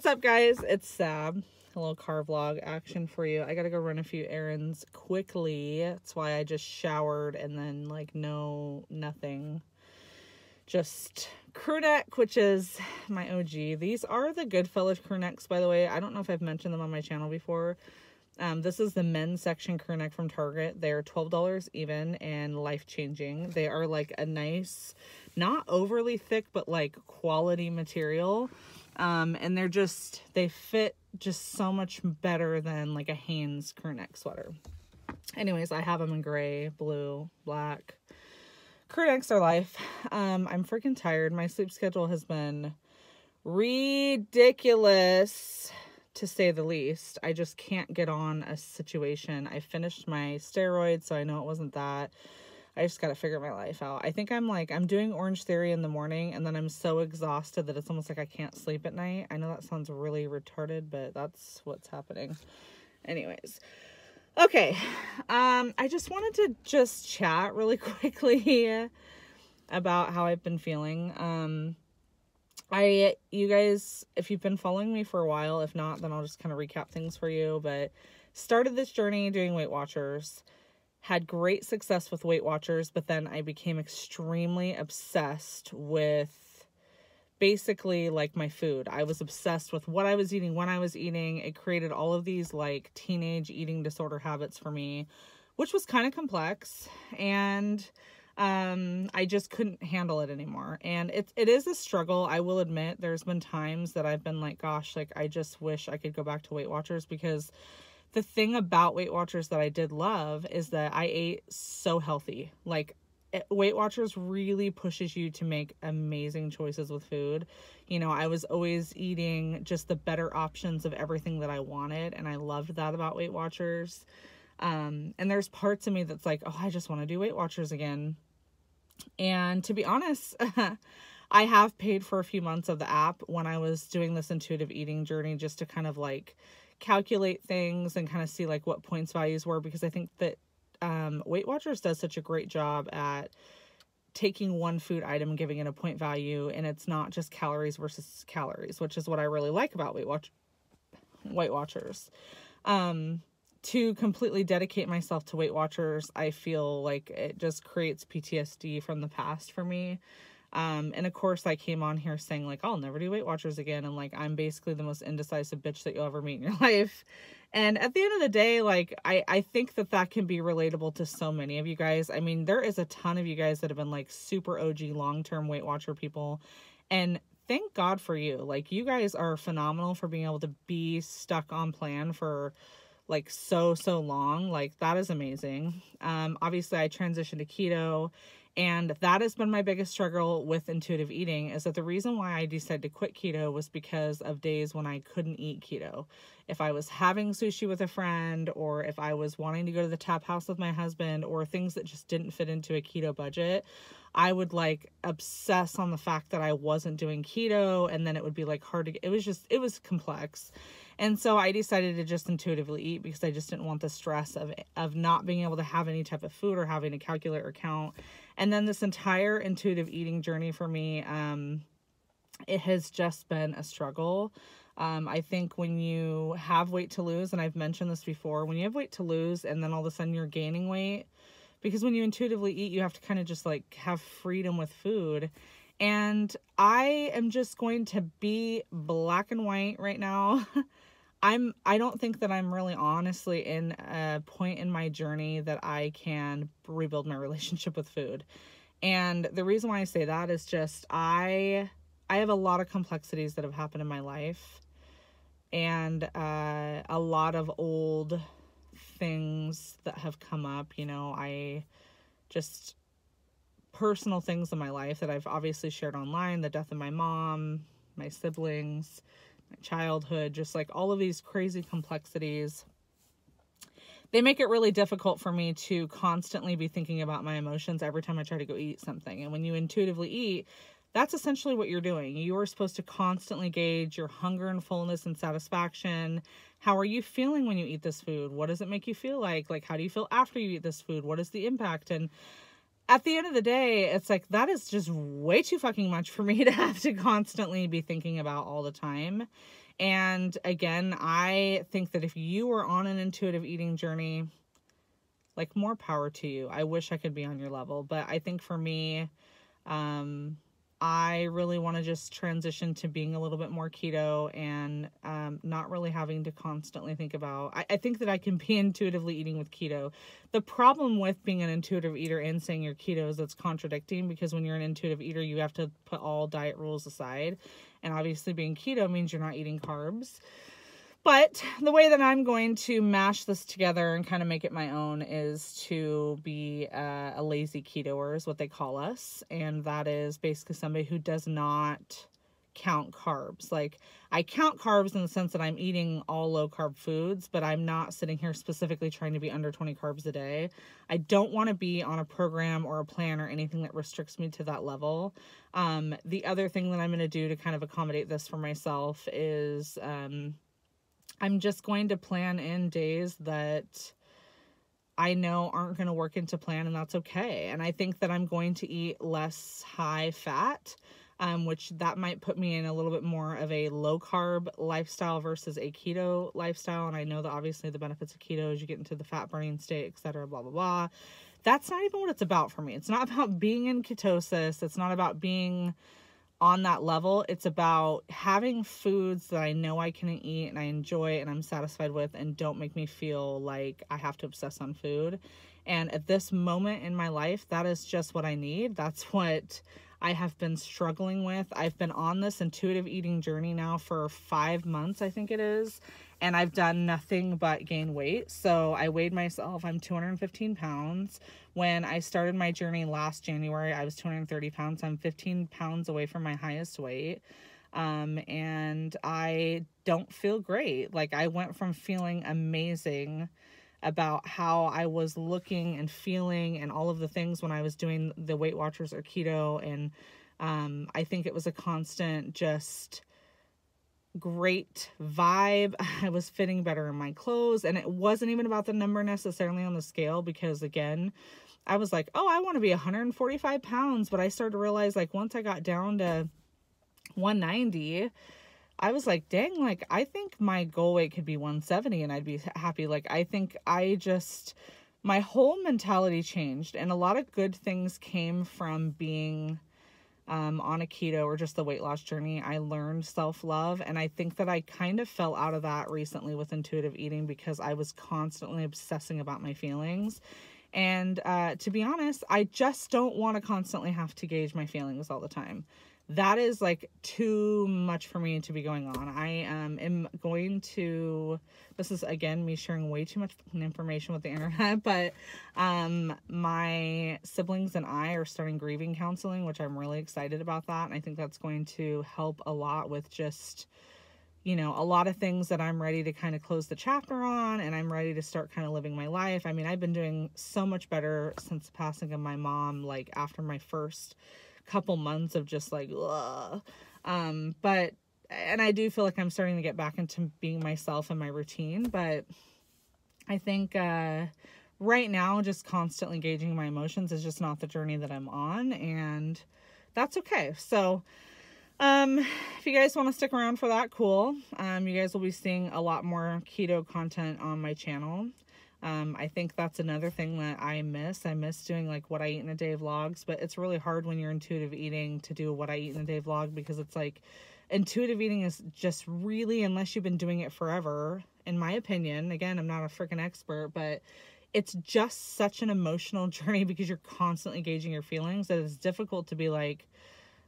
up, guys? It's Sab. A little car vlog action for you. I gotta go run a few errands quickly. That's why I just showered and then nothing. Just crew neck, which is my OG. These are the Goodfellas crew necks, by the way. I don't know if I've mentioned them on my channel before. This is the men's section crew neck from Target. They're $12 even and life-changing. They are like a nice, not overly thick, but like quality material. And they fit just so much better than like a Hanes crew neck sweater. Anyways, I have them in gray, blue, black. Crew necks are life. I'm freaking tired. My sleep schedule has been ridiculous, to say the least. I just can't get on a situation. I finished my steroids, so I know it wasn't that. I just got to figure my life out. I think I'm doing Orange Theory in the morning, and then I'm so exhausted that it's almost like I can't sleep at night. I know that sounds really retarded, but that's what's happening. Anyways. Okay. I just wanted to chat really quickly about how I've been feeling. You guys, if you've been following me for a while, if not, then I'll just kind of recap things for you. But started this journey doing Weight Watchers, had great success with Weight Watchers, but then I became extremely obsessed with basically like my food. I was obsessed with what I was eating, when I was eating. It created all of these like teenage eating disorder habits for me, which was kind of complex. And I just couldn't handle it anymore. And it is a struggle. I will admit there's been times that I've been like, gosh, like I just wish I could go back to Weight Watchers, because the thing about Weight Watchers that I did love is that I ate so healthy. Like Weight Watchers really pushes you to make amazing choices with food. You know, I was always eating just the better options of everything that I wanted. And I loved that about Weight Watchers. And there's parts of me that's like, oh, I just want to do Weight Watchers again. And to be honest, I have paid for a few months of the app when I was doing this intuitive eating journey, just to kind of like calculate things and kind of see like what points values were, because I think that Weight Watchers does such a great job at taking one food item and giving it a point value, and it's not just calories versus calories, which is what I really like about Weight Watchers. To completely dedicate myself to Weight Watchers, I feel like it just creates PTSD from the past for me. And of course I came on here saying like, I'll never do Weight Watchers again. And like, I'm basically the most indecisive bitch that you'll ever meet in your life. And at the end of the day, like, I think that can be relatable to so many of you guys. I mean, there is a ton of you guys that have been like super OG long-term Weight Watcher people. And thank God for you. Like, you guys are phenomenal for being able to be stuck on plan for like so long. Like, that is amazing. Obviously I transitioned to keto, and that has been my biggest struggle with intuitive eating, is that the reason why I decided to quit keto was because of days when I couldn't eat keto. If I was having sushi with a friend, or if I was wanting to go to the tap house with my husband, or things that just didn't fit into a keto budget, I would like obsess on the fact that I wasn't doing keto, and then it would be like hard to get. It was complex. And so I decided to just intuitively eat, because I just didn't want the stress of not being able to have any type of food or having to calculate or count. And then this entire intuitive eating journey for me, it has just been a struggle. I think when you have weight to lose, and I've mentioned this before, when you have weight to lose and then all of a sudden you're gaining weight, because when you intuitively eat, you have to kind of just like have freedom with food. And I am just going to be black and white right now. I don't think that I'm really honestly in a point in my journey that I can rebuild my relationship with food. And the reason why I say that is just, I have a lot of complexities that have happened in my life, and a lot of old things that have come up, you know, personal things in my life that I've obviously shared online, the death of my mom, my siblings, my childhood, just like all of these crazy complexities. They make it really difficult for me to constantly be thinking about my emotions every time I try to go eat something. And when you intuitively eat, that's essentially what you're doing. You are supposed to constantly gauge your hunger and fullness and satisfaction. How are you feeling when you eat this food? What does it make you feel like? Like, how do you feel after you eat this food? What is the impact? And at the end of the day, it's like, that is just way too fucking much for me to have to constantly be thinking about all the time. And again, I think that if you are on an intuitive eating journey, like, more power to you. I wish I could be on your level, but I think for me, I really want to just transition to being a little bit more keto and not really having to constantly think about, I think that I can be intuitively eating with keto. The problem with being an intuitive eater and saying you're keto is it's contradicting, because when you're an intuitive eater, you have to put all diet rules aside. And obviously being keto means you're not eating carbs. But the way that I'm going to mash this together and kind of make it my own is to be a lazy ketoer, is what they call us. And that is basically somebody who does not count carbs. Like, I count carbs in the sense that I'm eating all low carb foods, but I'm not sitting here specifically trying to be under 20 carbs a day. I don't want to be on a program or a plan or anything that restricts me to that level. The other thing that I'm going to do to kind of accommodate this for myself is, I'm just going to plan in days that I know aren't going to work into plan, and that's okay. And I think that I'm going to eat less high fat, which that might put me in a little bit more of a low carb lifestyle versus a keto lifestyle. And I know that obviously the benefits of keto is you get into the fat burning state, etc., blah, blah, blah. That's not even what it's about for me. It's not about being in ketosis. It's not about being on that level. It's about having foods that I know I can eat and I enjoy and I'm satisfied with and don't make me feel like I have to obsess on food. And at this moment in my life, that is just what I need. That's what I have been struggling with. I've been on this intuitive eating journey now for 5 months, I think it is. And I've done nothing but gain weight. So I weighed myself. I'm 215 pounds. When I started my journey last January, I was 230 pounds. I'm 15 pounds away from my highest weight. And I don't feel great. Like, I went from feeling amazing about how I was looking and feeling and all of the things when I was doing the Weight Watchers or keto. And I think it was a constant just great vibe. I was fitting better in my clothes, and it wasn't even about the number necessarily on the scale, because again, I was like, oh, I want to be 145 pounds. But I started to realize, like, once I got down to 190, I was like, dang, like, I think my goal weight could be 170 and I'd be happy. Like, I think my whole mentality changed, and a lot of good things came from being on a keto or just the weight loss journey. I learned self-love, and I think that I kind of fell out of that recently with intuitive eating because I was constantly obsessing about my feelings. And to be honest, I just don't want to constantly have to gauge my feelings all the time. That is like too much for me to be going on. I am going to, this is again me sharing way too much information with the internet, but my siblings and I are starting grieving counseling, which I'm really excited about that. And I think that's going to help a lot with just, you know, a lot of things that I'm ready to kind of close the chapter on, and I'm ready to start kind of living my life. I mean, I've been doing so much better since the passing of my mom, like after my first couple months of just like, ugh. But, and I do feel like I'm starting to get back into being myself and my routine, but I think, right now, just constantly gauging my emotions is just not the journey that I'm on, and that's okay. So, if you guys want to stick around for that, cool. You guys will be seeing a lot more keto content on my channel. I think that's another thing that I miss. I miss doing like what I eat in a day vlogs, but it's really hard when you're intuitive eating to do what I eat in a day vlog, because it's like intuitive eating is just really, unless you've been doing it forever, in my opinion, again, I'm not a freaking expert, but it's just such an emotional journey because you're constantly gauging your feelings that it's difficult to be like,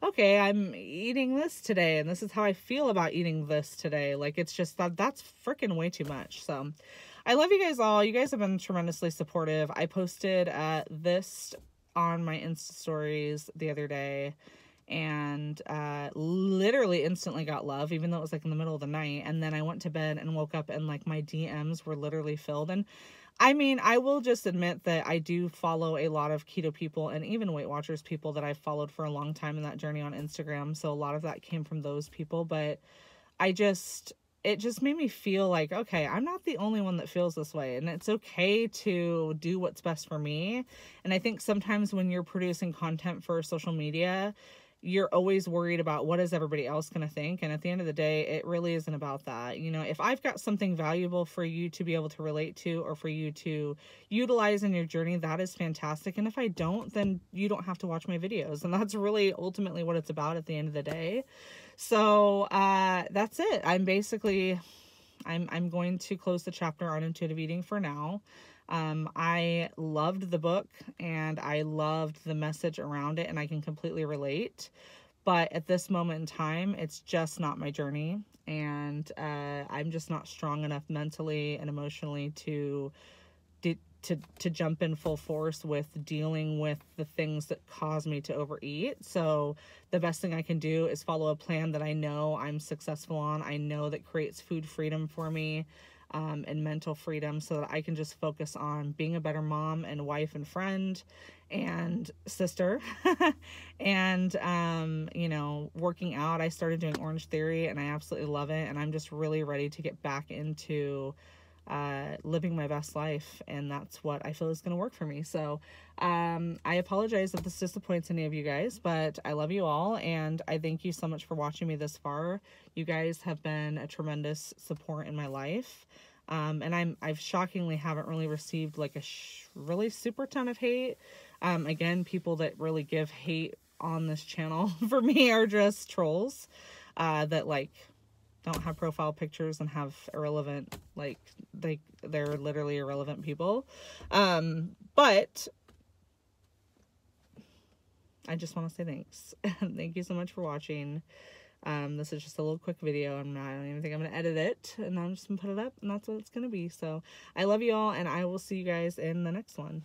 okay, I'm eating this today, and this is how I feel about eating this today. Like, it's just that's freaking way too much. So I love you guys all. You guys have been tremendously supportive. I posted this on my Insta stories the other day, and literally instantly got love, even though it was like in the middle of the night. And then I went to bed and woke up, and like my DMs were literally filled. And I mean, I will just admit that I do follow a lot of keto people and even Weight Watchers people that I've followed for a long time in that journey on Instagram. So a lot of that came from those people, but it just made me feel like, okay, I'm not the only one that feels this way, and it's okay to do what's best for me. And I think sometimes when you're producing content for social media, you're always worried about what is everybody else going to think. And at the end of the day, it really isn't about that. You know, if I've got something valuable for you to be able to relate to, or for you to utilize in your journey, that is fantastic. And if I don't, then you don't have to watch my videos. And that's really ultimately what it's about at the end of the day. So, that's it. I'm going to close the chapter on intuitive eating for now. I loved the book and I loved the message around it, and I can completely relate. But at this moment in time, it's just not my journey. And I'm just not strong enough mentally and emotionally to jump in full force with dealing with the things that cause me to overeat. So the best thing I can do is follow a plan that I know I'm successful on. I know that creates food freedom for me, and mental freedom, so that I can just focus on being a better mom and wife and friend and sister. And, you know, working out. I started doing Orange Theory and I absolutely love it. And I'm just really ready to get back into living my best life, and that's what I feel is going to work for me. So I apologize if this disappoints any of you guys, but I love you all, and I thank you so much for watching me this far. You guys have been a tremendous support in my life, and I've shockingly haven't really received like a really super ton of hate. Again, people that really give hate on this channel for me are just trolls that like don't have profile pictures and have irrelevant, like they're literally irrelevant people. But I just want to say thanks. Thank you so much for watching. This is just a little quick video. I don't even think I'm going to edit it, and I'm just going to put it up, and that's what it's going to be. So I love you all, and I will see you guys in the next one.